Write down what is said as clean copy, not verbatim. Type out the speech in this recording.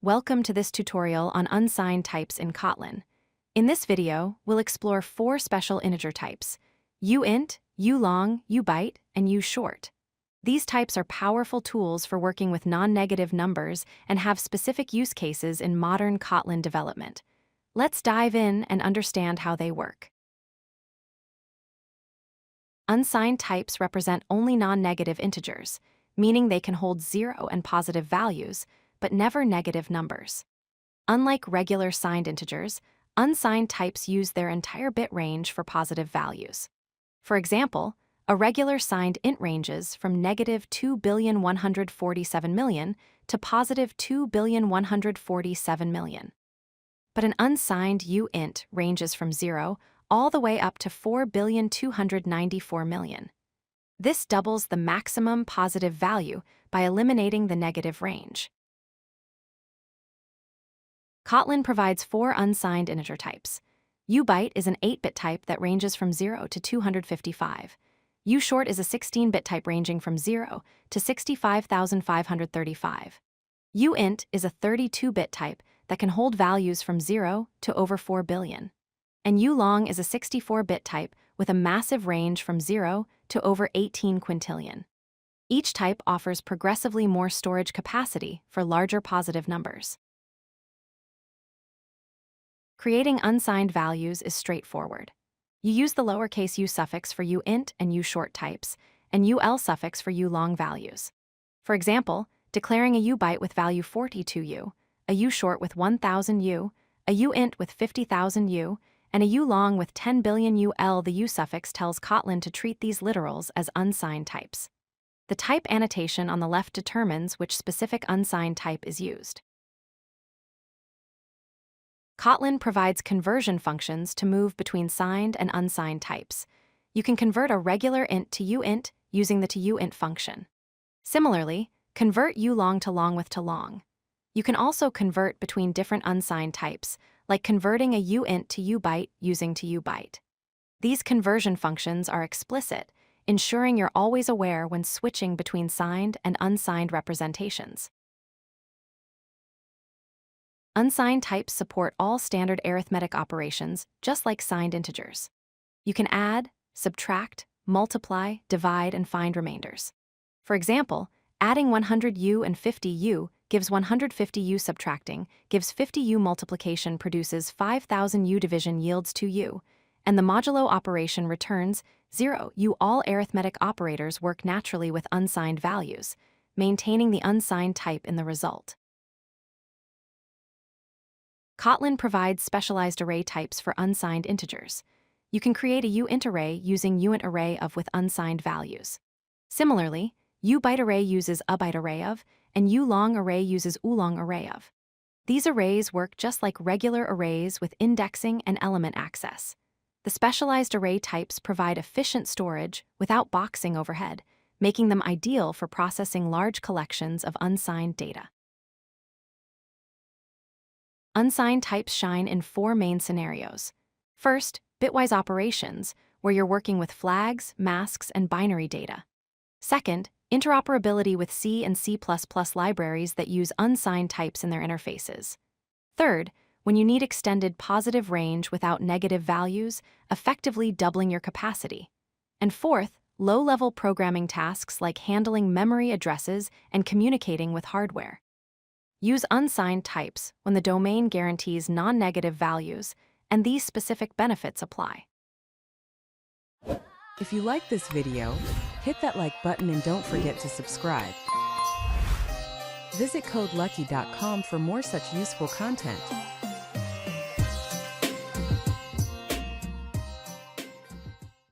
Welcome to this tutorial on unsigned types in Kotlin. In this video, we'll explore 4 special integer types: UInt, ULong, UByte, and UShort. These types are powerful tools for working with non-negative numbers and have specific use cases in modern Kotlin development. Let's dive in and understand how they work. Unsigned types represent only non-negative integers, meaning they can hold 0 and positive values, but never negative numbers. Unlike regular signed integers, unsigned types use their entire bit range for positive values. For example, a regular signed int ranges from negative 2,147,000,000 to positive 2,147,000,000. But an unsigned UInt ranges from 0 all the way up to 4,294,000,000. This doubles the maximum positive value by eliminating the negative range. Kotlin provides 4 unsigned integer types. UByte is an 8-bit type that ranges from 0 to 255. UShort is a 16-bit type ranging from 0 to 65,535. UInt is a 32-bit type that can hold values from 0 to over 4 billion. And ULong is a 64-bit type with a massive range from 0 to over 18 quintillion. Each type offers progressively more storage capacity for larger positive numbers. Creating unsigned values is straightforward. You use the lowercase u suffix for UInt and UShort types, and UL suffix for ULong values. For example, declaring a UByte with value 42U, a UShort with 1000U, a UInt with 50,000U, and a ULong with 10 billion UL. The U suffix tells Kotlin to treat these literals as unsigned types. The type annotation on the left determines which specific unsigned type is used. Kotlin provides conversion functions to move between signed and unsigned types. You can convert a regular int to UInt using the toUint function. Similarly, convert ULong to long with toLong. You can also convert between different unsigned types, like converting a UInt to UByte using toUbyte. These conversion functions are explicit, ensuring you're always aware when switching between signed and unsigned representations. Unsigned types support all standard arithmetic operations, just like signed integers. You can add, subtract, multiply, divide, and find remainders. For example, adding 100u and 50u gives 150u, subtracting gives 50u, multiplication produces 5000u, division yields 2u, and the modulo operation returns 0u. All arithmetic operators work naturally with unsigned values, maintaining the unsigned type in the result. Kotlin provides specialized array types for unsigned integers. You can create a UInt array using UInt array of with unsigned values. Similarly, UByte array uses UByte array of, and ULong array uses ULong array of. These arrays work just like regular arrays with indexing and element access. The specialized array types provide efficient storage without boxing overhead, making them ideal for processing large collections of unsigned data. Unsigned types shine in 4 main scenarios. First, bitwise operations, where you're working with flags, masks, and binary data. Second, interoperability with C and C++ libraries that use unsigned types in their interfaces. Third, when you need extended positive range without negative values, effectively doubling your capacity. And fourth, low-level programming tasks like handling memory addresses and communicating with hardware. Use unsigned types when the domain guarantees non-negative values, and these specific benefits apply. If you like this video, hit that like button and don't forget to subscribe. Visit codelucky.com for more such useful content.